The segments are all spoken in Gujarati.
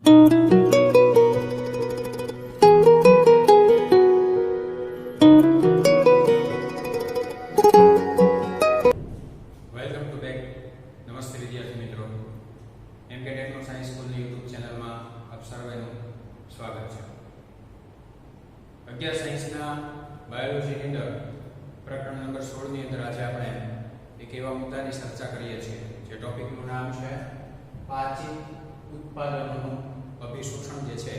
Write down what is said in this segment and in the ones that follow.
Welcome to back. નમસ્તે વિદ્યાર્થી મિત્રો. એમકે ટેકનો સાયન્સ સ્કૂલની યુટ્યુબ ચેનલમાં આપ સર્વેનું સ્વાગત છે. 11 સાયન્સના બાયોલોજીની અંદર પ્રકરણ નંબર 16 ની અંદર આજે આપણે એક એવા મુદ્દાની ચર્ચા કરીએ છીએ જે ટોપિકનું નામ છે પાચિત ઉત્પાદનોનું અભિશોષણ જે છે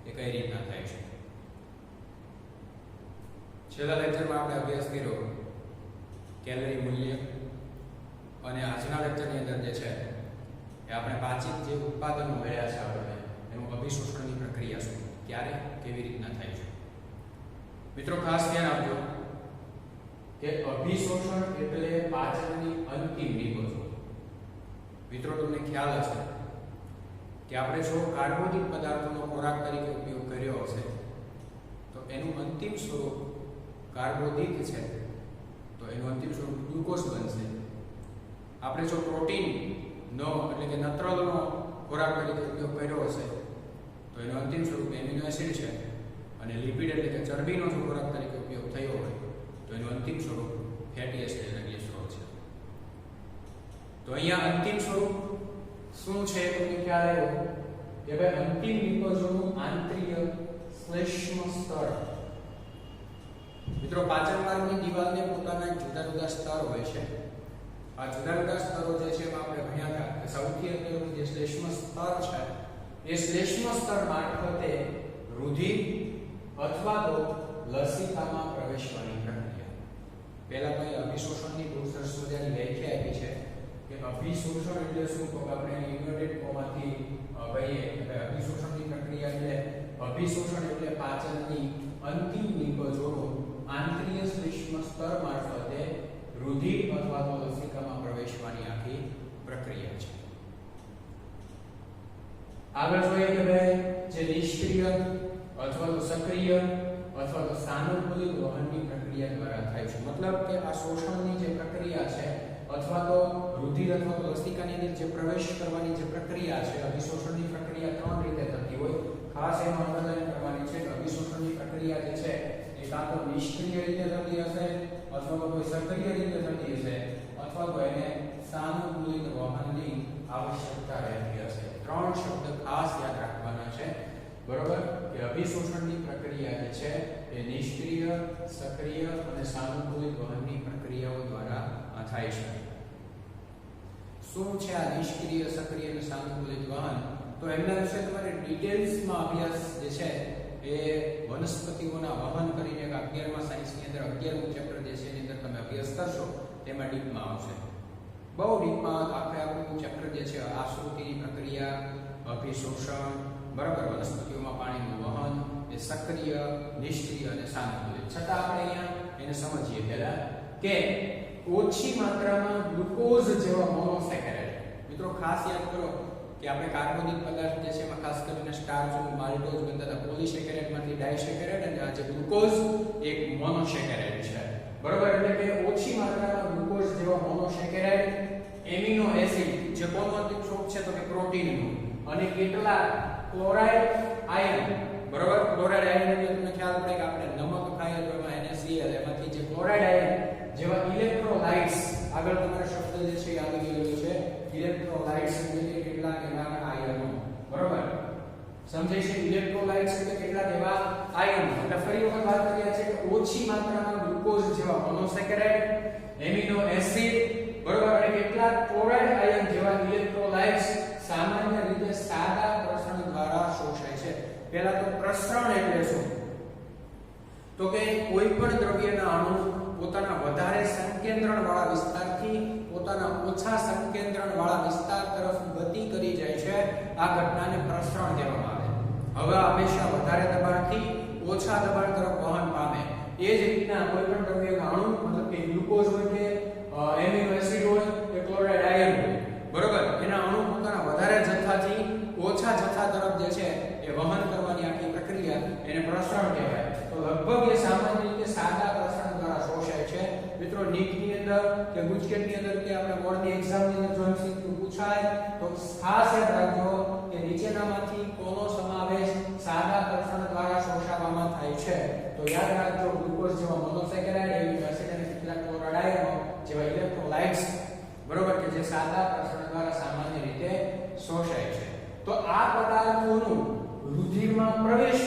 એ કઈ રીતના થાય છે. છેલ્લા લેક્ચરમાં આપણે અભ્યાસ કર્યો કેલરી મૂલ્ય અને આજના લેક્ચરની અંદર જે છે એ આપણે પાચિત જે ઉત્પાદનો મળ્યા છે આપણે એનું અભિશોષણની પ્રક્રિયા શું, ક્યારે, કેવી રીતના થાય છે. મિત્રો ખાસ ધ્યાન આપજો કે અભિશોષણ એટલે પાચનની અંતિમ નિગોજો. મિત્રો તમને ખ્યાલ હશે કે આપણે જો કાર્બોદિત પદાર્થોનો ખોરાક તરીકે ઉપયોગ કર્યો હશે તો એનું અંતિમ સ્વરૂપ કાર્બોદિત છે તો એનું અંતિમ સ્વરૂપ ગ્લુકોઝ બનશે. આપણે જો પ્રોટીન નો એટલે કે નત્રલનો ખોરાક તરીકે ઉપયોગ કર્યો હશે તો એનું અંતિમ સ્વરૂપ એમિનો એસિડ છે અને લિપિડ એટલે કે ચરબીનો જો ખોરાક તરીકે ઉપયોગ થયો હોય તો એનું અંતિમ સ્વરૂપ ફેટી એસિડ એટલે ગ્લિસરોલ છે. તો અહીંયા અંતિમ સ્વરૂપ શું છે તમને ખ્યાલ આવ્યો કે ભાઈ અંતિમ ગ્લુકોઝનું આંતરિય શ્લેષ્મ સ્તર. મિત્રો પાચન માર્ગની દિવાલને પોતાના જુદા જુદા સ્તર હોય છે. આ જુદા જુદા સ્તરો જે છે એમાં આપણે ભણ્યા હતા કે સૌથી અગત્યનું જે શ્લેષ્મ સ્તર છે એ શ્લેષ્મ સ્તર મારફતે રુધિર અથવા તો લસિકામાં પ્રવેશવાની પ્રક્રિયા. પહેલા તો અભિશોષણની બહુ સરસ મજાની વ્યાખ્યા આપી છે કે અભિશોષણ એટલે શું, તો આપણે ઇન્વર્ટેડ કોમાથી કહીએ કે અભિશોષણની પ્રક્રિયા એટલે અભિશોષણ એટલે પાચનની અંતિમ નિકોજોનું આંતરિય શ્લેષ્મ સ્તર મારફતે રુધિર અથવા તો લસિકામાં પ્રવેશવાની આખી પ્રક્રિયા છે. આગળ જોઈએ કે ભાઈ જે નિષ્ક્રિય અથવા તો સક્રિય અથવા તો સાનુકૂલિત વહનની પ્રક્રિયા દ્વારા થાય છે. મતલબ કે આ શોષણની જે પ્રક્રિયા છે અથવા તો રુધિર અથવા તો લસિકાની અંદર જે પ્રવેશ કરવાની જે પ્રક્રિયા છે, અભિશોષણની પ્રક્રિયા ત્રણ રીતે થતી હોય. ખાસ એનો અંડરલાઈન કરવાની છે કે અભિશોષણની પ્રક્રિયા જે છે એ કાં તો નિષ્ક્રિય રીતે થતી હશે અથવા તો કોઈ સક્રિય રીતે થતી હશે અથવા તો એને સાનુકૂલિત વહનની આવશ્યકતા રહેતી હશે. ત્રણ શબ્દ ખાસ યાદ રાખવાના છે, બરોબર, કે અભિશોષણની પ્રક્રિયા જે છે એ નિષ્ક્રિય, સક્રિય અને સાનુકૂલિત વહનની પ્રક્રિયાઓ દ્વારા થાય છે. શું છે આ નિષ્ક્રિય, સક્રિય અને સાનુકૂલિત વહન? તો એમના વિશે તમારે ડિટેલ્સમાં અભ્યાસ જે છે એ વનસ્પતિઓના વહન કરીને 11મા સાયન્સની અંદર 11મું ચેપ્ટર જે છે એની અંદર તમે અભ્યાસ કરશો તેમાં ડીપમાં આવશે. બહુ ડીપમાં આખું ચેપ્ટર જે છે આશ્રુતિની પ્રક્રિયા, અભિશોષણ, બરાબર, વનસ્પતિઓમાં પાણીનું વહન, એ સક્રિય, નિષ્ક્રિય અને સાનુકૂલિત. છતાં આપણે અહીંયા એને સમજીએ પહેલા કે ઓછી માત્રામાં ગ્લુકોઝ જેવા મોનોસેકેરાઇડ. મિત્રો ખાસ યાદ કરો કે આપણે કાર્બોદિત પદાર્થ જે છે એમાં ખાસ કરીને સ્ટાર્ચ અને માલ્ટોઝ બનતા હતા. પોલિસેકેરાઇડમાંથી ડાયસેકેરાઇડ અને આ જે ગ્લુકોઝ એક મોનોસેકેરાઇડ છે, બરોબર. એટલે કે ઓછી માત્રામાં ગ્લુકોઝ જેવા મોનોસેકેરાઇડ, એમિનો એસિડ જે કોનો અંતિમ સ્વરૂપ છે તો કે પ્રોટીનનું, અને કેટલાક ક્લોરાઇડ આયન, બરોબર. ક્લોરાઇડ આયન એટલે તમને ખ્યાલ પડે કે આપણે નમક ખાઈએ તો એમાં NaCl, એમાંથી જે ક્લોરાઇડ આયન જેવા ઇલેક્ટ્રોલાઇટ્સ, આગળ તમારા શબ્દ જે છે યાદ ગયેલો છે ઇલેક્ટ્રોલાઇટ્સ એટલે કેટલાક એવા આયનો, બરોબર. સમજાય છે? ઇલેક્ટ્રોલાઇટ્સ એટલે કેટલાક એવા આયનો. એટલે ફરી વખત વાત કરીએ છે કે ઓછી માત્રામાં ગ્લુકોઝ જેવા મોનોસેકેરાઇડ, એમિનો એસિડ, બરોબર, અને કેટલાક ક્લોરાઇડ આયન જેવા ઇલેક્ટ્રોલાઇટ્સ સામાન્ય રીતે સાદા પ્રસરણ દ્વારા શોષાય છે. પહેલા તો પ્રસરણ એટલે શું? તો કે કોઈ પણ દ્રવ્યના અણુ પોતાના વધારે સંકેન્દ્રણ વાળા વિસ્તારથી પોતાના ઓછા સંકેન્દ્રણ વાળા વિસ્તાર તરફ ગતિ કરી જાય છે. આ ઘટનાને પ્રસરણ કહેવામાં આવે. હવા હંમેશા વધારે દબાણથી ઓછા દબાણ તરફ વહન પામે. એ જ રીતના કોઈ પણ દ્રવ્યના અણુ, મતલબ કે ગ્લુકોઝ હોય કે એમિનો એસિડ હોય કે ક્લોરાઇડ આયન હોય, બરોબર, એના અણુ પોતાના વધારે જથ્થાથી ઓછા જથ્થા તરફ જે છે એ વહન કરવાની આખી પ્રક્રિયા એને પ્રસરણ કહેવાય. તો લગભગ એ સામાન્ય રીતે સાદા પ્રસરણ દ્વારા શોષાય છે. મિત્રો નીટની અંદર કે ગુજકેટની અંદર કે આપણે બોર્ડની એક્ઝામની અંદર જો MCQ પૂછાય તો ખાસ યાદ રાખજો કે નીચેનામાંથી છે તો યાદ રાખજો ગ્લુકોઝ જેવા મોનોસેકેરાઇડ એમિનો એસિડ અને કેટલાક ક્લોરાઇડ આયનો જેવા ઇલેક્ટ્રોલાઇટ્સ બરોબર કે જે સાદા પ્રસરણ દ્વારા સામાન્ય રીતે શોષાય છે તો આ પદાર્થોનું રુધિરમાં પ્રવેશ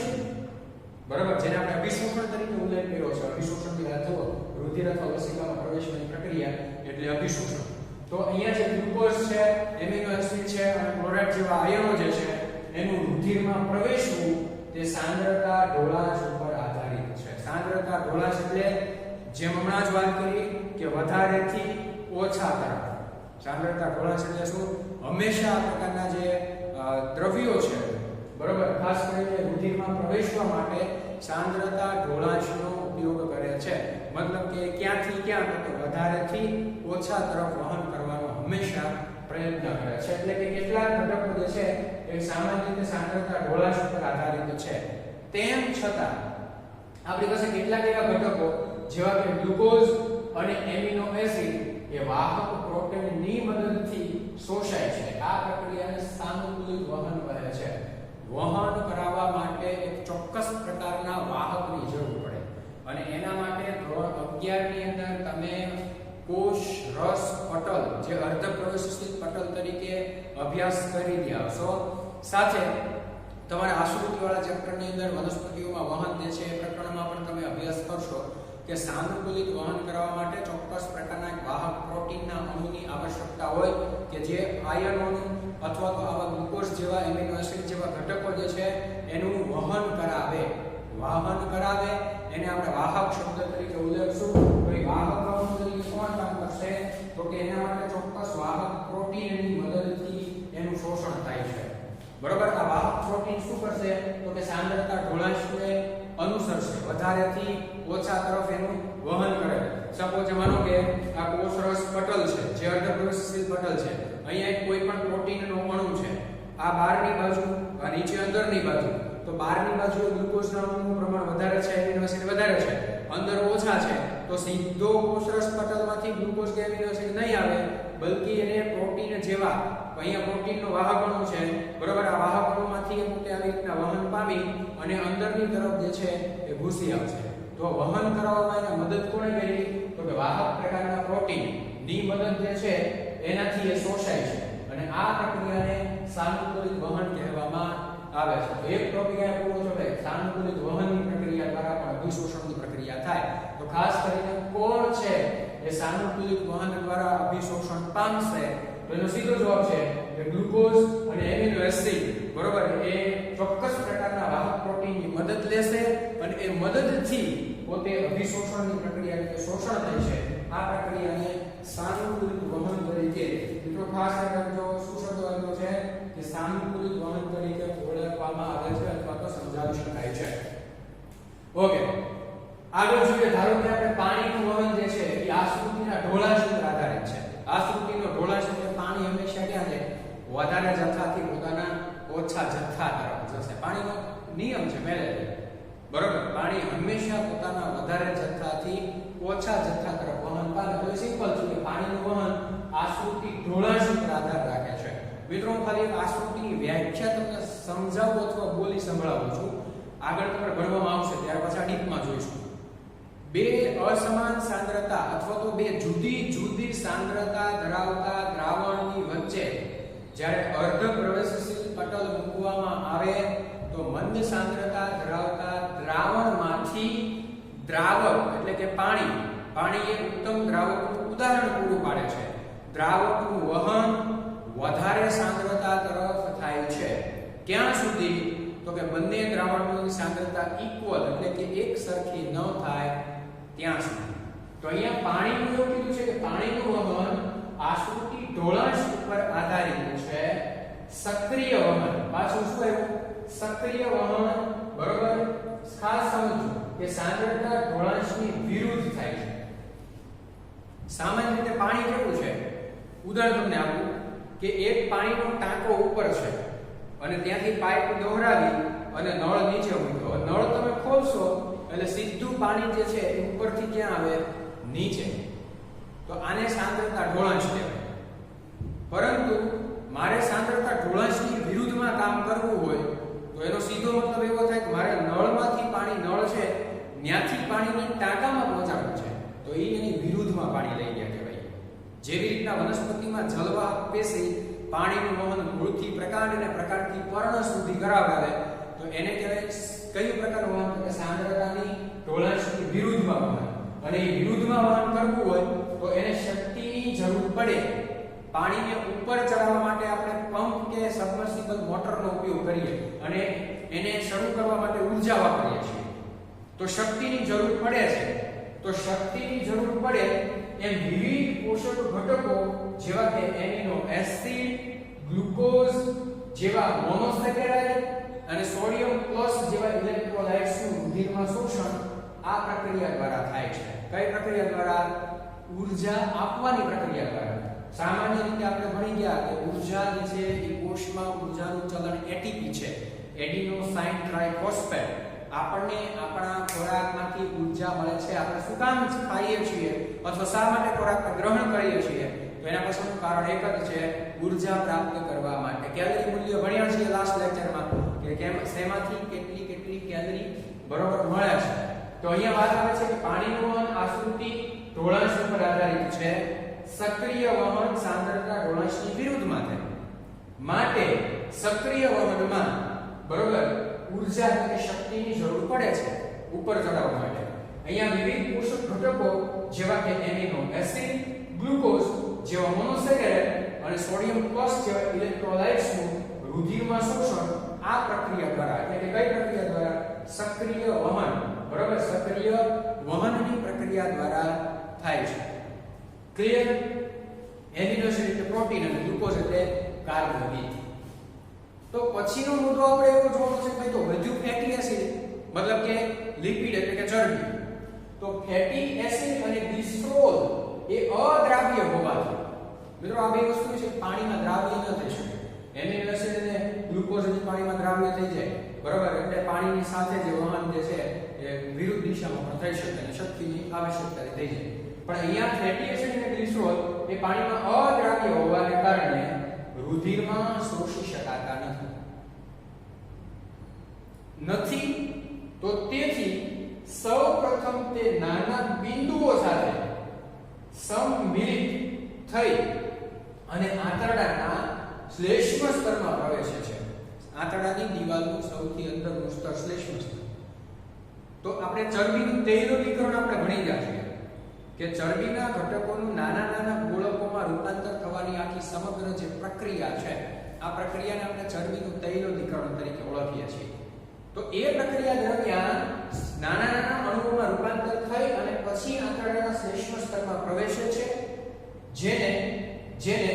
બરોબર જેને આપણે અભિશોષણ તરીકે ઉલ્લેખ કર્યો છે અભિશોષણની વાત જુઓ રુધિર અથવા લસિકામાં પ્રવેશવાની પ્રક્રિયા એટલે અભિશોષણ તો અહીંયા જે ગ્લુકોઝ છે એમિનો એસિડ છે અને ક્લોરાઇડ જેવા આયનો જે છે એનું રુધિરમાં પ્રવેશવું તે સાંદ્રતા ઢોળાશ ઉપર આધારિત છે સાંદ્રતા ઢોળાશ એટલે જેમ હમણાં જ વાત કરી કે વધારેથી ઓછા તરફ સાંદ્રતા ઢોળાશ એટલે શું હંમેશા આ પ્રકારના જે દ્રવ્યો છે બરોબર ખાસ કરીને રુધિરમાં પ્રવેશવા માટે સાંદ્રતા ઢોળાશનો ઉપયોગ કરે છે મતલબ કે ક્યાંથી ક્યાં તો વધારેથી ઓછા તરફ વહન કરવાનો હંમેશા પ્રયત્ન કરે છે એટલે કે કેટલાક ઘટકો જે છે એ સામાન્ય રીતે સાંદ્રતા ઢોળાશ ઉપર આધારિત છે તેમ છતાં આપણી પાસે કેટલાક એવા ઘટકો જેવા કે ગ્લુકોઝ અને એમિનો એસિડ એ વાહક પ્રોટીનની મદદથી શોષાય છે આ પ્રક્રિયાને સાનુકૂલિત વહન કહે છે વહન કરાવવા માટે એક ચોક્કસ પ્રકારના વાહકની જરૂર પડે અને એના માટે ધોરણ 11 ની અંદર તમે કોષ રસ પટલ જે અર્ધ પ્રવેશિત પટલ તરીકે અભ્યાસ કરી રહ્યા છો સાથે તમારા આશ્રુતિવાળા ચેપ્ટરની અંદર વનસ્પતિઓમાં વહન જે છે એ પ્રકરણમાં પણ તમે અભ્યાસ કરશો કે સાનુકૂલિત વહન કરવા માટે ચોક્કસ પ્રકારના વાહક પ્રોટીનના અણુની આવશ્યકતા હોય કે જે આયનોનું અથવા તો આવા ગ્લુકોઝ જેવા એમિનો એસિડ જેવા ઘટકો જે છે એનું વહન કરાવે એને આપણે વાહક શબ્દ તરીકે ઉલ્લેખશું તો એ વાહક અણુ તરીકે કોણ કામ કરશે તો કે એના માટે ચોક્કસ વાહક પ્રોટીનની મદદથી એનું શોષણ થાય છે બરોબર આ વાહક પ્રોટીન શું કરશે તો કે સાંદ્રતા ઢોળાશને અનુસરશે વધારેથી ઓછા તરફ એનું વહન કરે સપોઝ માનો કે આ કોષરસ પટલ છે જે અર્ધ પ્રવેશિત પટલ છે અહીંયા કોઈ પણ પ્રોટીનનો અણુ છે આ બહારની બાજુ આ નીચે અંદરની બાજુ તો બહારની બાજુ ગ્લુકોઝના અણુનું પ્રમાણ વધારે છે એમિનો એસિડ વધારે છે અંદર ઓછા છે તો સીધો કોષરસ પટલમાંથી ગ્લુકોઝ કે એમિનો એસિડ નહીં આવે બલકી એને પ્રોટીન જેવા અહીંયા પ્રોટીનનો વાહક અણુ છે બરોબર આ વાહક અણુમાંથી એ પોતે આવી રીતના વહન પામી અને અંદરની તરફ જે છે એ ઘૂસી આવશે તો વહન કરવામાં એને મદદ કોણે કરી તો કે વાહક પ્રકારના પ્રોટીન ની મદદ જે છે એનાથી એ શોષાય છે અને આ પ્રક્રિયાને સાનુકૂલિત વહન કહેવામાં આવે છે તો એક ટોપિક આ પૂરો છે ભાઈ સાનુકૂલિત વહનની પ્રક્રિયા દ્વારા પણ અભિશોષણની પ્રક્રિયા થાય તો ખાસ કરીને કોણ છે એ સાનુકૂલિત વહન દ્વારા અભિશોષણ પામશે તો એનો સીધો જવાબ છે કે ગ્લુકોઝ અને એમિનો એસિડ બરોબર એ ચોક્કસ પ્રકારના વાહક પ્રોટીનની મદદ લેશે અને એ મદદથી પોતે અભિશોષણની પ્રક્રિયા એટલે શોષણ થાય છે આ પ્રક્રિયાને સાનુકૂલિત વહન તરીકે મિત્રો ખાસ રાખજો શું શબ્દ આવ્યો છે કે સાનુકૂલિત વહન તરીકે ઓળખવામાં આવે છે અથવા તો સમજાવી શકાય છે ઓકે આગળ જોઈએ ધારો કે આપણે પાણીનું વહન જે છે એ આશ્રુતિના ઢોળાશ પર આધારિત છે આશ્રુતિનો ઢોળાશ એટલે પાણી હંમેશા ક્યાં જાય વધારે જથ્થાથી પોતાના ઓછા જથ્થા તરફ જશે પાણીનો નિયમ છે મેલે બરોબર પાણી હંમેશા પોતાના વધારે જથ્થાથી ઓછા જથ્થા તરફ વહન પામે તો સિમ્પલ છે કે પાણીનું વહન આશ્રુતિ ઢોળાશ પર આધાર રાખે છે મિત્રો ખાલી આશ્રુતિની વ્યાખ્યા તમને સમજાવું અથવા બોલી સંભળાવું છું આગળ તમને ભણવામાં આવશે ત્યાર પછી ડીપમાં જોઈશું બે અસમાન સાંદ્રતા અથવા તો બે જુદી જુદી સાંદ્રતા ધરાવતા દ્રાવણની વચ્ચે જ્યારે અર્ધ પ્રવેશશીલ પટલ મૂકવામાં આવે તો મંદ સાંદ્રતા ધરાવતા દ્રાવણમાંથી દ્રાવક એટલે કે પાણી એ ઉત્તમ દ્રાવકનું ઉદાહરણ પૂરું પાડે છે દ્રાવકનું વહન વધારે સાંદ્રતા તરફ થાય છે ક્યાં સુધી તો કે બંને દ્રાવણોની સાંદ્રતા ઇક્વલ એટલે કે એક સરખી ન થાય ત્યાં સુધી તો અહીંયા પાણીનું એવું કીધું છે કે પાણીનું વહન આશ્રુતિ ઢોળાશ ઉપર આધારિત છે સક્રિય વહન પાછું શું આવ્યું સક્રિય વહન બરોબર ખાસ સમજો કે સાંદ્રતા ઢોળાશની વિરુદ્ધ થાય છે સામાન્ય રીતે પાણી કેવું છે ઉદાહરણ તમને આપું કે એક પાણીનો ટાંકો ઉપર છે અને ત્યાંથી પાઇપ દોહરાવી અને નળ નીચે મૂક્યો નળ તમે ખોલશો એટલે સીધું પાણી જે છે એ ઉપરથી ક્યાં આવે નીચે તો આને સાંદ્રતા ઢોળાશ કહેવાય પરંતુ મારે સાંદ્રતા ઢોળાશની વિરુદ્ધમાં કામ કરવું હોય તો એનો સીધો મતલબ એવો થાય કે મારે નળમાંથી પાણી નળ છે જેવી રીતના વનસ્પતિમાં જલવાહક પેશી પાણીનું વહન મૂળથી પ્રકાંડ અને પ્રકાંડથી પર્ણ સુધી કરાવે તો એને કહેવાય કયું પ્રકારનું વહન? તો કે સાંદ્રતાની ઢોળાંશની વિરુદ્ધમાં વહન. અને એ વિરુદ્ધમાં વહન કરવું હોય તો એને શક્તિની જરૂર પડે. પાણીને ઉપર ચડાવવા માટે આપણે પંપ કે સબમર્સિબલ મોટરનો ઉપયોગ કરીએ અને એને શરૂ કરવા માટે ઊર્જા વાપરીએ છીએ તો શક્તિની જરૂર પડે છે. તો શક્તિની જરૂર પડે એમ વિવિધ પોષક ઘટકો જેવા કે એમિનો એસિડ, ગ્લુકોઝ જેવા મોનોસેકેરાઇડ અને સોડિયમ પ્લસ જેવા ઇલેક્ટ્રોલાઇટ્સનું રુધિરમાં શોષણ આ પ્રક્રિયા દ્વારા થાય છે. કઈ પ્રક્રિયા દ્વારા? ઊર્જા આપવાની પ્રક્રિયા દ્વારા. સામાન્ય રીતે આપણે ભણી ગયા કે ઊર્જા જે છે એ કોષમાં ઊર્જાનું ચલણ એટીપી છે, એડિનોસાઇન ટ્રાઇફોસ્ફેટ. આપણને આપણા ખોરાકમાંથી ઊર્જા મળે છે. આપણે શું કામ ખાઈએ છીએ અથવા શા માટે ખોરાક ગ્રહણ કરીએ છીએ? તો એના પાછળનું કારણ એક જ છે, ઊર્જા પ્રાપ્ત કરવા માટે. કેલરી મૂલ્ય ભણ્યા છીએ લાસ્ટ લેક્ચરમાં કે કેમ શેમાંથી કેટલી કેલરી બરોબર મળે છે. તો અહીંયા વાત આવે છે કે પાણીનું વહન આશ્રુતિ ઢોળાંશ ઉપર આધારિત છે. સક્રિય વહન સાંદ્રતા ઢોળાંશની વિરુદ્ધમાં થાય. માટે સક્રિય વહનમાં બરોબર ઊર્જા એટલે શક્તિની જરૂર પડે છે ઉપર ચડાવવા માટે. અહીંયા વિવિધ પોષક ઘટકો જેવા કે એમિનો એસિડ, ગ્લુકોઝ જેવા મોનોસેકેરાઇડ અને સોડિયમ પ્લસ જેવા ઇલેક્ટ્રોલાઇટ્સનું રુધિરમાં શોષણ આ પ્રક્રિયા દ્વારા એટલે કે કઈ પ્રક્રિયા દ્વારા? સક્રિય વહન. બરોબર સક્રિય વહનની પ્રક્રિયા દ્વારા થાય છે. ક્લિયર? એમિનો એસિડ એટલે પ્રોટીન અને ગ્લુકોઝ એટલે કાર્બોહાઈડ્રેટ. તો પછીનો મુદ્દો આપણે એવો જોવાનો છે ભાઈ તો વધુ ફેટી એસિડ મતલબ કે લિપિડ એટલે કે ચરબી. તો ફેટી એસિડ અને ગ્લિસરોલ એ અદ્રાવ્ય હોવાથી મિત્રો આ બે વસ્તુ છે પાણીમાં દ્રાવ્ય ન થઈ શકે. એમિનો એસિડ અને ગ્લુકોઝ જે પાણીમાં દ્રાવ્ય થઈ જાય બરોબર એટલે પાણીની સાથે જે વહન જે છે એ વિરુદ્ધ દિશામાં પણ થઈ શકે અને શક્તિની આવશ્યકતા થઈ જાય. પણ અહીંયા ફેટી એસિડ અને ગ્લિસરોલ એ પાણીમાં અદ્રાવ્ય હોવાને કારણે રુધિરમાં શોષી શકાતા નથી. તો તેથી સૌપ્રથમ તે નાના બિંદુઓ સાથે સંમિલિત થઈ અને આંતરડાના શ્લેષ્મ સ્તરમાં પ્રવેશે છે. આંતરડાની દિવાલનું સૌથી અંદરનું સ્તર શ્લેષ્મ સ્તર. તો આપણે ચરબીનું તૈલોલીકરણ આપણે ભણી ગયા છીએ કે ચરબીના ઘટકોનું નાના ગોળકોમાં રૂપાંતર થવાની આખી સમગ્ર જે પ્રક્રિયા છે આ પ્રક્રિયાને આપણે ચરબીનું તૈલોલીકરણ તરીકે ઓળખીએ છીએ. તો એ પ્રક્રિયા દરમિયાન નાના અણુઓમાં રૂપાંતર થઈ અને પછી આંતરડાના શ્લેષ્મ સ્તરમાં પ્રવેશે છે જેને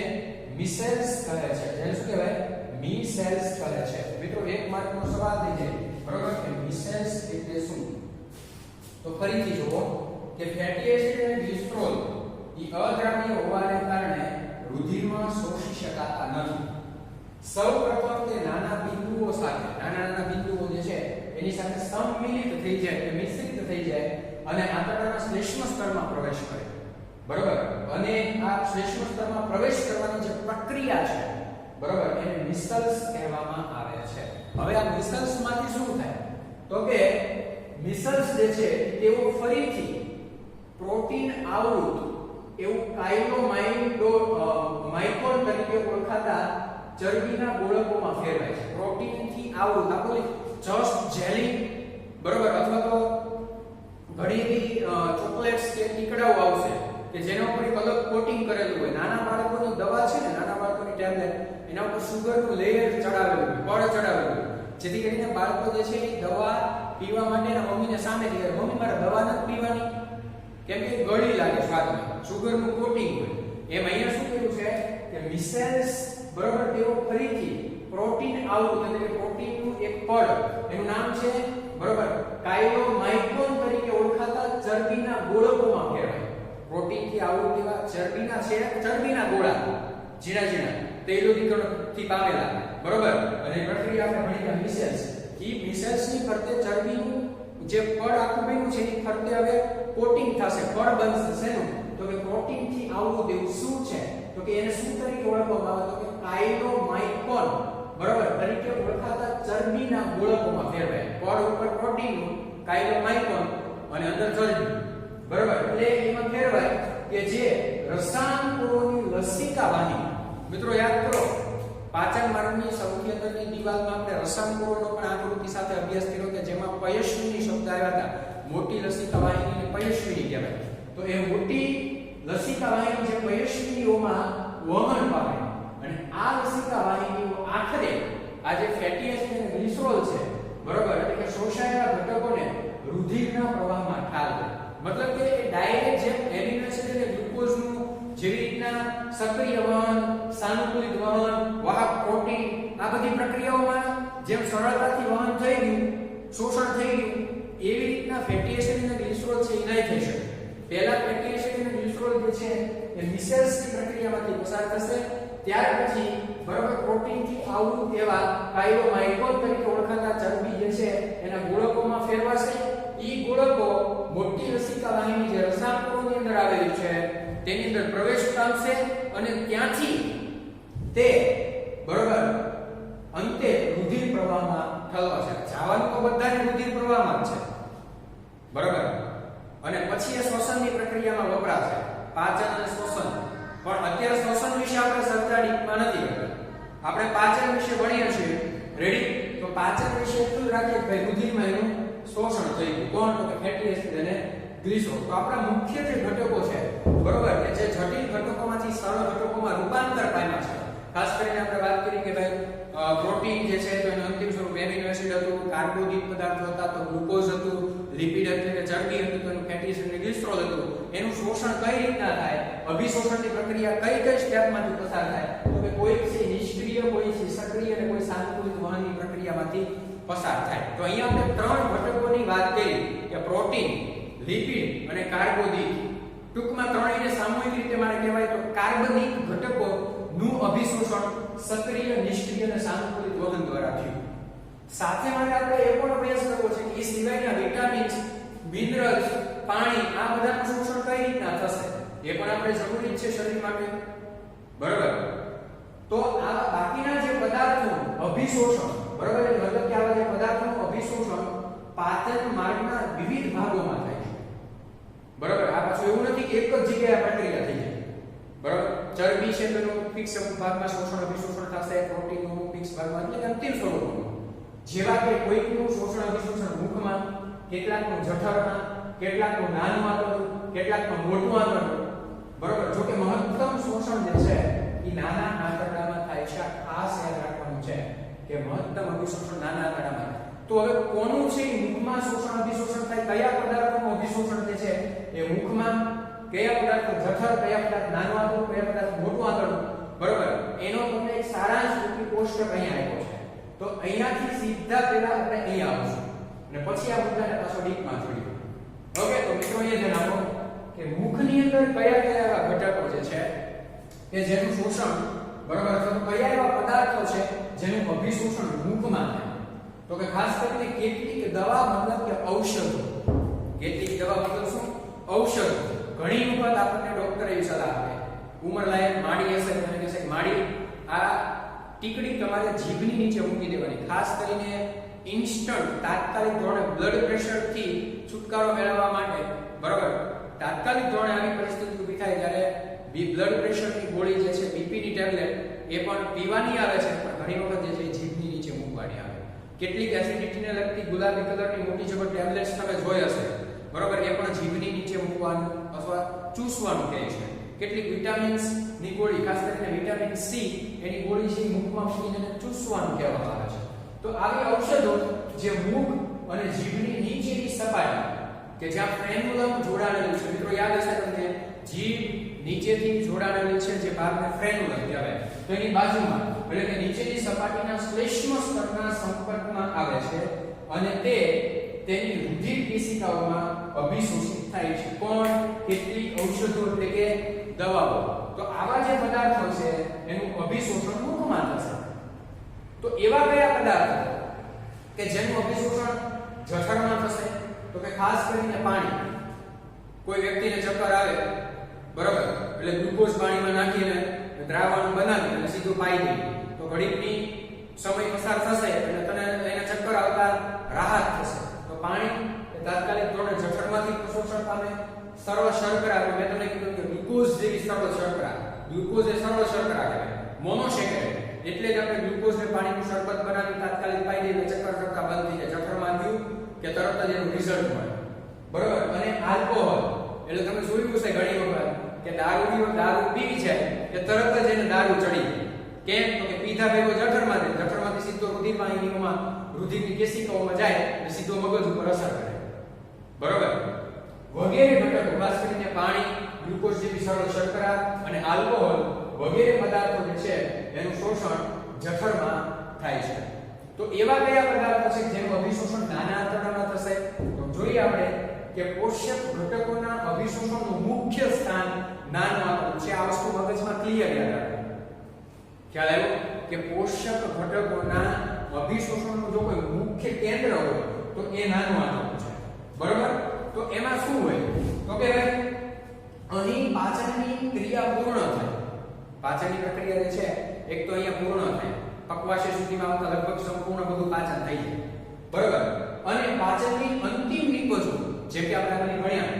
મિસેલ્સ કહે છે. જેને શું કહેવાય? મિસેલ્સ કહે છે. મિત્રો એક માર્કનો સવાલ થઈ જાય બરોબર કે મિસેલ્સ એટલે શું? તો ફરીથી જુઓ કે ફેટી એસિડ અને ગ્લિસરોલ એ અદ્રાવ્ય હોવાને કારણે રુધિરમાં શોષી શકાતા નથી. સૌપ્રથમ તે નાના બિંદુઓ સાથે નાના બિંદુઓ જે છે એની સાથે સંમિલિત થઈ જાય કે મિશ્રિત થઈ જાય અને આંતરડાના શ્લેષ્મ સ્તરમાં પ્રવેશ કરે. બરોબર? અને આ શ્લેષ્મ સ્તરમાં પ્રવેશ કરવાની જે પ્રક્રિયા છે બરોબર એને મિસલ્સ કહેવામાં આવે છે. હવે આ મિસલ્સ માંથી શું થાય? તો કે મિસલ્સ જે છે તેઓ ફરીથી પ્રોટીન આવૃત એવું કાયલોમાઇકોન તરીકે ઓળખાતા ચરબીના ગોળકોમાં ફેરવાય છે. પ્રોટીનથી આવૃત આપણે જસ્ટ જેલી બરોબર અથવા તો ઘણી એવી ચોકલેટ્સ કે ટીકડાઓ આવશે કે જેના ઉપર એક અલગ કોટિંગ કરેલું હોય. નાના બાળકોની દવા છે ને નાના બાળકોની ટેબ્લેટ એના ઉપર સુગરનું લેયર ચડાવેલું હોય, પડ ચડાવેલું હોય જેથી કરીને બાળકો જે છે એ દવા પીવા માટે મમ્મીને સામેથી કહે મમ્મી મારે દવા નથી પીવાની કેમ કે ગળી લાગે સ્વાદમાં, સુગરનું કોટિંગ હોય. એમ અહીંયા શું કર્યું છે કે મિસેલ્સ બરોબર તેઓ ફરીથી પ્રોટીન આવૃત એટલે કે પ્રોટીનનું એક પડ એનું નામ છે બરોબર કાયલોમાઇકોન તરીકે ઓળખાતા ચરબીના ગોળકોમાં ફેરવાય. પ્રોટીનથી આવૃત એવા ચરબીના ગોળા ઝીણા તૈલોલીકરણથી પામેલા બરોબર. અને પ્રક્રિયા આપણે ભણી ગયા મિસેલ્સ. ઈ મિસેલ્સની ફરતે ચરબીનું જે પડ આખું બન્યું છે એની ફરતે હવે કોટિંગ થશે, પડ બનશે. શેનું? તો કે પ્રોટીનથી આવૃત એવું શું છે તો કે એને શું તરીકે ઓળખવામાં આવે તો કે કાયલોમાઇકોન બરોબર તરીકે ઓળખાતા ચરબીના ગોળકોમાં ફેરવાય. પડ ઉપર પ્રોટીનનું કાયલોમાઇકોન અને અંદર ચરબી બરોબર એટલે એમાં ફેરવાય કે કે જે રસાયણકોની લસિકા વાહિની, મિત્રો યાદ કરો પાચન માર્ગની સૌથી અંદરની દિવાલમાં આપણે રસાયણકોનો પણ આકૃતિ સાથે અભ્યાસ કર્યો કે જેમાં પયસ્વિની શબ્દ આવ્યા હતા. મોટી લસિકા વાહિનીને પયસ્વિની કહેવાય. તો એ મોટી લસિકા વાહિની જે પયસ્વિનીઓમાં વહન પામે અને આ લસિકા વાહિનીઓ આખરે આ જે ફેટી એસિડ અને ગ્લિસરોલ છે બરોબર, એટલે કે શોષાયેલા ઘટકોને રુધિરના પ્રવાહમાં ઠાલવે. મતલબ કે ડાયરેક્ટ જેમ એમિનો એસિડ અને ગ્લુકોઝનું જેવી રીતના સક્રિય વહન, સાનુકૂલિત વહન, વાહક પ્રોટીન આ બધી પ્રક્રિયાઓમાં જેમ સરળતાથી વહન થઈ ગયું, શોષણ થઈ ગયું, એવી રીતના ફેટી એસિડ અને ગ્લિસરોલ છે એ નહીં થઈ શકે. પહેલા ફેટી એસિડ અને ગ્લિસરોલ જે છે એ મિસેલ્સની પ્રક્રિયામાંથી પસાર થશે, ત્યાર પછી બરાબર પ્રોટીનથી આવૃત એવા પાયલોમાઇકોલ તરીકે ઓળખાતા ચરબી જે છે એના ગોળકોમાં ફેરવાશે. ઈ ગોળકો મોટી લસિકા વાહિની જે રસાયણકોની અંદર આવેલી છે તેની અંદર પ્રવેશ પામશે અને ત્યાંથી તે બરાબર અંતે રુધિર પ્રવાહમાં ઠલવાશે. જવાનું તો બધાને રુધિર પ્રવાહમાં જ છે બરાબર, અને પછી એ શ્વસનની પ્રક્રિયામાં વપરાશે, પાચન અને શ્વસન. પણ અત્યારે શ્વસન વિશે આપણે ચર્ચા ડીપમાં નથી કરતા, આપણે પાચન વિશે ભણીએ છીએ. રેડી? તો પાચન વિશે એટલું રાખીએ કે ભાઈ રુધિરમાં એનું શોષણ થઈ ગયું. કોણ? તો કે ફેટી એસિડ અને ગ્લિસરોલ. તો આપણા મુખ્ય જે ઘટકો છે બરોબર, કે જે જટિલ ઘટકોમાંથી સરળ ઘટકોમાં રૂપાંતર પામ્યા છે. ખાસ કરીને આપણે વાત કરી કે ભાઈ પ્રોટીન જે છે તો એનું અંતિમ સ્વરૂપ એમિનો એસિડ હતું, કાર્બોદિત પદાર્થો હતા તો ગ્લુકોઝ હતું, લિપિડ એટલે કે ચરબી હતું તો એનું ફેટી એસિડ અને ગ્લિસરોલ હતું. એનું શોષણ કઈ રીતના થાય, અભિશોષણની પ્રક્રિયા કઈ કઈ સ્ટેપમાંથી પસાર થાય, તો કે કોઈ છે નિષ્ક્રિય, કોઈ છે સક્રિય અને કોઈ સાનુકૂલિત વહનની પ્રક્રિયામાંથી પસાર થાય. તો અહીંયા આપણે ત્રણ ઘટકોની વાત કરી કે પ્રોટીન, લિપિડ અને કાર્બોદિત. ટૂંકમાં ત્રણેયને સામૂહિક રીતે મારે કહેવાય તો કાર્બનિક ઘટકો નું અભિશોષણ સક્રિય, નિષ્ક્રિય અને સાનુકૂલિત વહન દ્વારા થયું. સાથે માટે આપણે એ પણ અભ્યાસ કરવો છે કે એ સિવાયના વિટામિન્સ, મિનરલ્સ, પાણી આ બધાનું શોષણ કઈ રીતના થશે એ પણ આપણે જરૂરી છે શરીર માટે બરાબર. તો આ બાકીના જે પદાર્થોનું અભિશોષણ બરાબર, મતલબ કે આવા જે પદાર્થોનું અભિશોષણ પાચન માર્ગના વિવિધ ભાગોમાં થાય છે બરાબર. આ પાછું એવું નથી કે એક જ જગ્યાએ પ્રક્રિયા થઈ જાય બરાબર. ચરબી છે તેનું ફિક્સ ભાગમાં શોષણ અભિશોષણ થશે, પ્રોટીનનું ફિક્સ ભાગમાં, એટલે કે અંતિમ સ્વરૂપમાં. જેવા કે કોઈકનું શોષણ અભિશોષણ મુખમાં, કેટલાકનું જઠરમાં, કેટલાકનું નાનું આંતરડું, કેટલાકનું મોટું આંતરડું બરાબર. જો કે મહત્તમ શોષણ જે છે એ નાના આંતરડામાં થાય છે. ખાસ યાદ રાખવાનું છે કે મહત્તમ અભિશોષણ નાના આંતરડામાં. તો હવે કોનું છે મુખમાં શોષણ અભિશોષણ થાય, કયા પદાર્થોનું અભિશોષણ જે છે એ મુખમાં, કયા પદાર્થ જઠર, કયા પદાર્થ નાનું આંતરડું, કયા પદાર્થ મોટું આંતરડું બરાબર. એનો તમને એક સારાંશ રૂપી કોષ્ટક અહીંયા આપ્યો છે. તો અહીંયાથી સીધા પહેલા આપણે અહીંયા આવશું અને પછી આ મુદ્દાને પાછો ડીપમાં જોડીએ. ઓકે, તો મિત્રો અહીંયા ધ્યાન આપો કે મુખની અંદર કયા કયા એવા ઘટકો જે છે કે જેનું શોષણ બરાબર, અથવા કયા એવા પદાર્થો છે જેનું અભિશોષણ મુખમાં થાય. તો કે ખાસ કરીને કેટલીક દવા મતલબ કે ઔષધો, કેટલીક દવા મતલબ શું? ઔષધો. ઘણી વખત આપણને ડોક્ટર એવી સલાહ આપે, ઉંમરલાયક માડી હશે તો એને કહેશે કે માડી આ ટીકડી તમારે જીભની નીચે મૂકી દેવાની. ખાસ કરીને ઇન્સ્ટન્ટ તાત્કાલિક ધોરણે બ્લડ પ્રેશર થી છુટકારો મેળવવા માટે બરાબર, તાત્કાલિક ધોરણે આવી પરિસ્થિતિ ઊભી થાય ત્યારે બ્લડ પ્રેશરની ગોળી જે છે, બીપીની ટેબ્લેટ એ પણ પીવાની આવે છે, પણ ઘણી વખત જે છે જીભની નીચે મૂકવાની આવે. કેટલીક એસિડિટીને લગતી ગુલાબી કલરની મોટી જબર ટેબ્લેટ્સ તમે જોઈ હશે બરાબર, એ પણ જીભની નીચે મૂકવાનું અથવા ચૂસવાનું કહે છે. કેટલીક વિટામિન્સ ની ગોળી, ખાસ કરીને વિટામિન સી એની ગોળી છે મુખમાં મૂકીને ચૂસવાનું કહેવામાં આવે છે. તો આવી ઔષધો જે મુખ અને જીભની નીચેની સપાટી કે જ્યાં ફ્રેન્યુલમ જોડાયેલું છે, મિત્રો યાદ હશે તમને, જીભ નીચેથી જોડાયેલી છે જે ભાગને ફ્રેન્યુલમ કહેવાય. તો એની બાજુમાં એટલે કે નીચેની સપાટીના શ્લેષ્મ સ્તરના સંપર્કમાં આવે છે અને તે તેની રુધિર કેશિકાઓમાં અભિશોષિત થાય છે. પણ કેટલીક ઔષધો એટલે કે દવાઓ. તો આવા જે પદાર્થો છે એનું અભિશોષણ મુખમાં થશે. તો એવા કયા પદાર્થો કે જેનું અભિશોષણ જઠરમાં થશે? તો કે ખાસ કરીને પાણી. કોઈ વ્યક્તિને ચક્કર આવે બરાબર, એટલે ગ્લુકોઝ પાણીમાં નાખીને દ્રાવણ બનાવી અને સીધું પાઈ દે તો ઘડીકની સમય પસાર થશે એટલે તને એને ચક્કર આવતા રાહત થશે. તો પાણી તાત્કાલિક ધોરણે જઠરમાંથી શોષણ પામે. સર્વ શર્કરા, મેં તમને કીધું કે ગ્લુકોઝ જેવી સરળ શર્કરા, ગ્લુકોઝ એ સરળ શર્કરા કહેવાય, મોનોસેકેરાઇડ, એટલે જ આપણે ગ્લુકોઝને પાણીનું શરબત બનાવી તાત્કાલિક પાઈ દઈએ એટલે ચક્કર કરતા બંધ થઈ જાય, જઠરમાં ગયું કે તરત જ એનું રિઝલ્ટ મળે, બરોબર. અને આલ્કોહોલ એટલે તમે જોયું હશે ઘણી વખત કે દારૂ પીવી છે કે તરત જ એને દારૂ ચડી, કેમ તો કે પીધા ભેગો જઠરમાંથી સીધો રુધિરમાં આઈનીઓમાં રુધિરની કેશિકાઓમાં જાય અને સીધો મગજ ઉપર અસર કરે, બરોબર. વગેરે ઘટકો, ખાસ કરીને પાણી, ગ્લુકોઝ જેવી સરળ શર્કરા અને આલ્કોહોલ વગેરે પદાર્થો જે છે એનું શોષણ જઠરમાં થાય છે. તો એવા કયા પદાર્થો છે જેનું અભિશોષણ નાના આંતરડામાં થશે? તો જોઈએ આપણે કે પોષક ઘટકોના અભિશોષણનું મુખ્ય સ્થાન નાનું આંતરડું છે. આ વસ્તુ મગજમાં ક્લિયર યાદ રાખો. ખ્યાલ આવ્યો કે પોષક ઘટકોના અભિશોષણનું જો કોઈ મુખ્ય કેન્દ્ર હોય તો એ નાનું આંતરડું છે, બરોબર. તો એમાં શું હોય તો કે અહીં પાચનની ક્રિયા પૂર્ણ થાય, પાચનની પ્રક્રિયા જે છે એક તો અહીંયા પૂર્ણ થાય, પકવાશે સુધીમાં આવતા લગભગ સંપૂર્ણ બધું પાચન થઈ જાય, બરોબર. અને પાચનની અંતિમ નિપજો જેમ કે આપણે આગળ ભણ્યા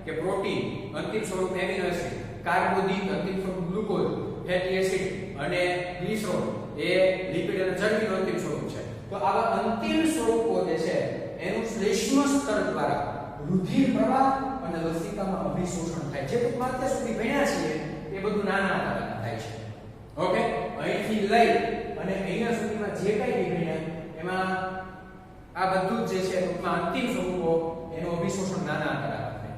કે પ્રોટીન અંતિમ સ્વરૂપ એમિનો એસિડ, કાર્બોદિત અંતિમ સ્વરૂપ ગ્લુકોઝ, ફેટી એસિડ અને ગ્લિસરોલ એ લિપિડ અને ચરબીનું અંતિમ સ્વરૂપ છે. તો આવા અંતિમ સ્વરૂપો જે છે એનું શ્લેષ્મ સ્તર દ્વારા રુધિર પ્રવાહ અને લસિકામાં અભિશોષણ થાય. જે ટૂંકમાં અત્યાર સુધી ભણ્યા છીએ એ બધું નાના આંતરડામાં થાય છે. ઓકે, અહીંથી લઈ અને અહીંયા સુધીમાં જે કંઈ ભણ્યા એમાં આ બધું જ જે છે ટૂંકમાં અંતિમ સ્વરૂપો એનું અભિશોષણ નાના આંતરડામાં થાય.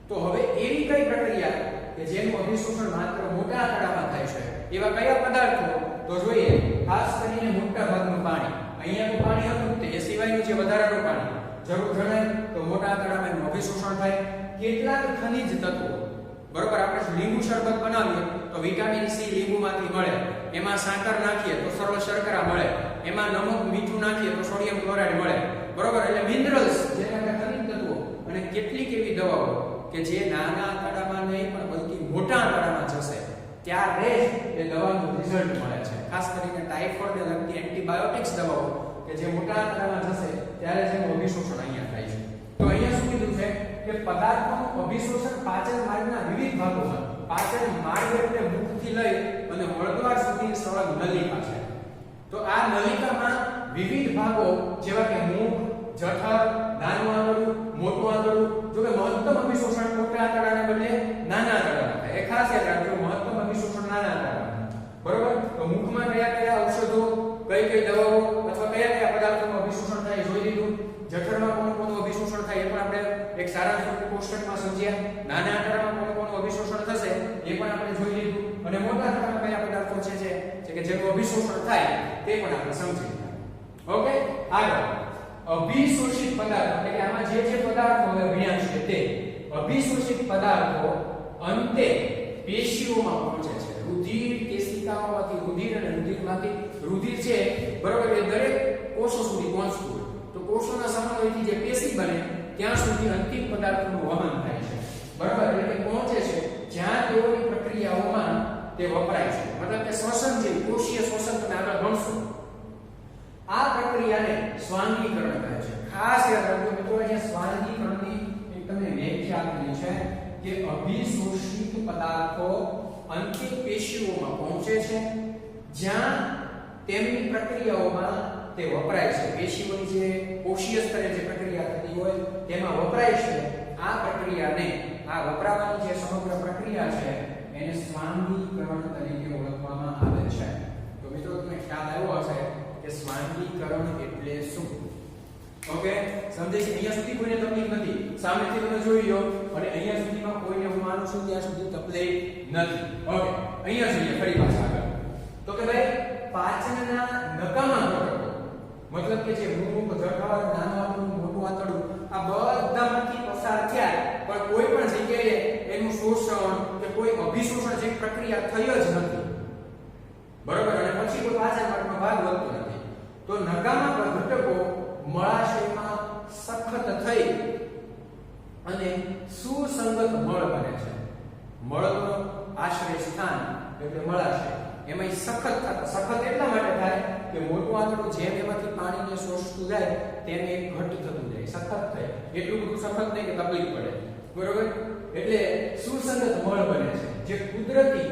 તો હવે એવી કઈ પ્રક્રિયા કે જેનું અભિશોષણ માત્ર મોટા આંતરડામાં થાય છે એવા કયા પદાર્થો? તો જોઈએ ખાસ કરીને મોટા ભાગનું પાણી. અહીંયા તો પાણી હતું તે સિવાયનું જે વધારાનું પાણી જરૂર જણાય તો મોટા આંતરડામાં એનું અભિશોષણ થાય. કેટલાક ખનિજ તત્વો, બરોબર. આપણે લીંબુ શરબત બનાવીએ તો વિટામિન સી લીંબુમાંથી મળે, એમાં સાકર નાખીએ તો સરળ શર્કરા મળે, એમાં નમક મીઠું નાખીએ તો સોડિયમ ક્લોરાઇડ મળે, બરોબર. એટલે મિનરલ્સ જેના ખનિજ તત્વો અને કેટલીક એવી દવાઓ કે જે નાના આંતરડામાં નહીં પણ બલ્કિ મોટા આંતરડામાં જશે ત્યારે જ એ દવાનું રિઝલ્ટ મળે છે. ખાસ કરીને ટાઇફોઇડને લગતી એન્ટીબાયોટિક્સ દવાઓ કે જે મોટા આંતરડામાં જશે ત્યારે જ એનું અભિશોષણ અહીંયા થાય છે. તો અહીંયા શું કીધું છે કે પદાર્થોનું અભિશોષણ પાચન માર્ગના વિવિધ ભાગોમાં, પાચન માર્ગ એટલે મુખથી લઈ અને મળદ્વાર સુધી સળંગ નલિકા છે. તો આ નલિકામાં વિવિધ ભાગો જેવા કે મુખ, જઠર, નાનું આંતરડું, મોટું આંતરડું. જો કે મહત્તમ અભિશોષણ મોટા આંતરડાને બદલે નાના આંતરડામાં થાય. એ ખાસ યાદ રાખજો, મહત્તમ અભિશોષણ નાના આંતરડામાં, બરોબર. તો મુખમાં કયા ઔષધો, કઈ દવાઓ અથવા કયા પદાર્થોનું અભિશોષણ થાય જોઈ લીધું. જઠરમાં કોનું અભિશોષણ થાય એ પણ આપણે એક સારા સ્વરૂપે કોષ્ટકમાં સમજ્યા. નાના આંતરડામાં કોનું અભિશોષણ થશે એ પણ આપણે જોઈ લીધું. અને મોટા આંતરડામાં કયા પદાર્થો છે કે જેનું અભિશોષણ થાય તે પણ આપણે સમજી લીધા. ઓકે, આગળ અભિશોષિત પદાર્થો એટલે કે આમાં જે પદાર્થો હવે ભણ્યા છે તે અભિશોષિત પદાર્થો અંતે પેશીઓમાં પહોંચે છે. રુધિર કેશિકાઓમાંથી રુધિર અને રુધિરમાંથી રુધિર છે, બરોબર. એ દરેક કોષો સુધી પહોંચતું હોય તો કોષોના સમન્વયથી જે પેશી બને ત્યાં સુધી અંતિમ પદાર્થોનું વહન થાય છે, બરોબર. એટલે કે પહોંચે છે જ્યાં તેઓની પ્રક્રિયાઓમાં તે વપરાય છે. મતલબ કે શ્વસન જે કોષીય શ્વસન તમે આગળ ભણશો આ પ્રક્રિયાને સ્વાંગીકરણ કહે છે. ખાસ યાદ રાખજો મિત્રો, અહીંયા સ્વાંગીકરણની એક તમને વ્યાખ્યા આપેલી છે કે અભિશોષિત પદાર્થો અંતિમ પેશીઓમાં પહોંચે છે જ્યાં તેમની પ્રક્રિયાઓમાં તે વપરાય છે. પેશીઓની જે કોષીય સ્તરે જે પ્રક્રિયા થતી હોય તેમાં વપરાય છે. આ પ્રક્રિયાને, આ વપરાવાની જે સમગ્ર પ્રક્રિયા છે એને સ્વાંગીકરણ તરીકે ઓળખવામાં આવે છે. તો મિત્રો તમને ખ્યાલ આવ્યો હશે કે સ્વાંગીકરણ એટલે શું? ઓકે, સમજે છે? અહીંયા સુધી કોઈને તકલીફ નથી, સામેથી તમે જોઈ લો અને અહીંયા સુધીમાં કોઈને હું માનું છું ત્યાં સુધી તકલીફ નથી. ઓકે, અહીંયા જોઈએ ફરી પાછા આગળ. તો કે ભાઈ પાચનના નકામા ઘટકો, મતલબ કે જે મુખ, જઠર, નાનું આંતરડું, મોટું આંતરડું આ બધામાંથી પસાર થયા પણ કોઈ પણ જગ્યાએ એનું શોષણ કે કોઈ અભિશોષણ જે પ્રક્રિયા થઈ જ નથી, બરોબર. અને પછી કોઈ પાચન માર્ગનો ભાગ વધતો નથી. તો નકામા ઘટકો મળાશયમાં સખત થઈ અને સુસંગત મળ બને છે. મળનો આશ્રય સ્થાન એટલે મળાશય એમાં સખત એટલા માટે થાય કે મોટું આંતરડું જેમ એમાંથી પાણીને શોષતું જાય તેમ એ ઘટ થતું જાય, સખત થાય. એટલું બધું સખત નહીં કે તકલીફ પડે, બરોબર. એટલે સુસંગત મળ બને છે. જે કુદરતી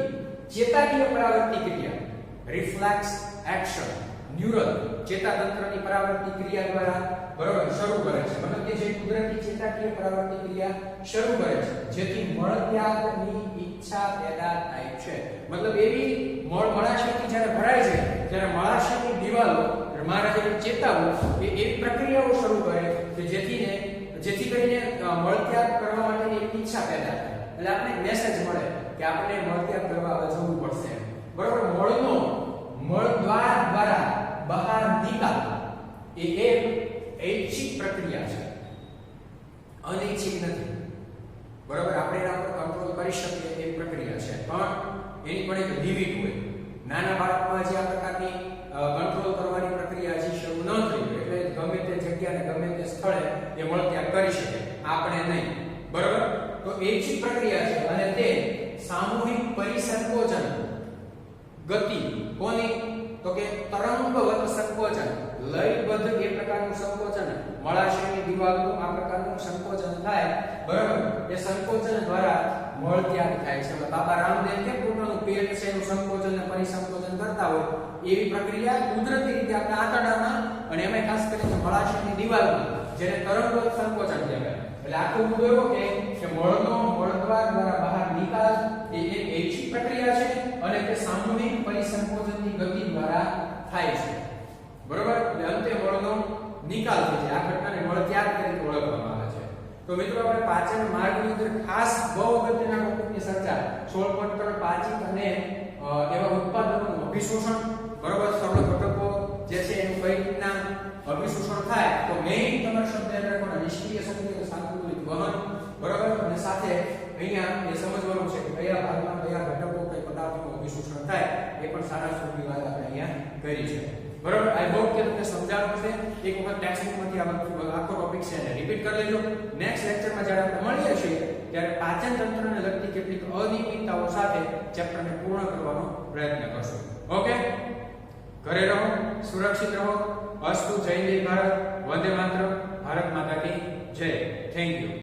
ચેતાકીય પરાવર્તી ક્રિયા રિફ્લેક્સ એક્શન ન્યુરલ ચેતાતંત્રની પરાવર્તી ક્રિયા દ્વારા બરોબર શરૂ કરે છે મતલબ કે જે કુદરતી ચેતાકીય પરાવર્તી ક્રિયા શરૂ કરે છે જેથી મળત્યાગની ઈચ્છા પેદા થાય છે મતલબ એવી મળાશયથી જ્યારે ભરાય છે ત્યારે મળાશયની દિવાલો મારા જે ચેતાઓ એ એવી પ્રક્રિયાઓ શરૂ કરે કે જેથી કરીને મળત્યાગ કરવા માટેની એક ઈચ્છા પેદા થાય એટલે આપણે મેસેજ મળે કે આપણે મળત્યાગ કરવા હવે જવું પડશે બરોબર મળનો મળદ્વાર દ્વારા બહાર નિકાલ એ એક ઐચ્છિક પ્રક્રિયા છે અનૈચ્છિક નથી બરોબર આપણે એના પર કંટ્રોલ કરી શકીએ એ પ્રક્રિયા છે પણ એની પણ એક લિમિટ હોય નાના બાળકમાં જે આ પ્રકારની કંટ્રોલ કરવાની પ્રક્રિયા હજી શરૂ ન થઈ હોય એટલે ગમે તે જગ્યાએ ગમે તે સ્થળે એ મળત્યાગ કરી શકે આપણે નહીં બરોબર તો ઐચ્છિક પ્રક્રિયા છે અને તે સામૂહિક પરિસંકોચન ગતિ કોની તો કે તરંગવત સંકોચન લયબદ્ધ એ પ્રકારનું સંકોચન મળાશયની દિવાલનું આ પ્રકારનું સંકોચન થાય બરાબર એ સંકોચન દ્વારા મળત્યાગ થાય છે બાબા રામદેવ કે પોતાનું પેટ છે એનું સંકોચન અને પરિસંકોચન કરતા હોય એવી પ્રક્રિયા કુદરતી રીતે આપણા આંતરડામાં અને એમાં ખાસ કરીને મળાશયની દિવાલમાં જેને તરંગવત સંકોચન કહેવાય એટલે આખો મુદ્દો એવો કે મળનો મળદ્વાર દ્વારા બહાર નિકાલ એ એક ઐચ્છિક પ્રક્રિયા છે અને તે સામૂહિક પરિસંકોચનની ગતિ દ્વારા થાય છે બરોબર એટલે અંતે મળનો નિકાલ થાય છે આ ઘટનાને મળત્યાગ તરીકે ઓળખવામાં આવે છે તો મિત્રો આપણે પાચન માર્ગની અંદર ખાસ બહુ અગત્યના ટોપિકની ચર્ચા 16.3 પાચિક અને એવા ઉત્પાદનોનું અભિશોષણ બરોબર સરળ ઘટકો જે છે એનું કઈ રીતના અભિશોષણ થાય તો મેઇન તમારો શબ્દ યાદ રાખવાનો નિષ્ક્રિય સક્રિય સાનુકૂલિત વહન બરોબર અને સાથે અહીંયા એ સમજવાનું છે કે કયા ભાગમાં કયા ઘટકો કઈ પદાર્થોનું અભિશોષણ થાય એ પણ સારા સ્વરૂપની વાત આપણે અહીંયા કરી છે બરોબર આઈ હોપ કે તમને સમજાણું છે એક વખત ટેક્સ્ટબુકમાંથી આ આખો ટોપિક છે એને રિપીટ કરી લેજો નેક્સ્ટ લેક્ચરમાં જ્યારે આપણે મળીએ છીએ ત્યારે પાચન તંત્રને લગતી કેટલીક અનિયમિતતાઓ સાથે ચેપ્ટરને પૂર્ણ કરવાનો પ્રયત્ન કરશું ઓકે ઘરે રહો સુરક્ષિત રહો અસ્તુ જય જય ભારત વંદે માતરમ ભારત માતા કી જય થેન્ક યુ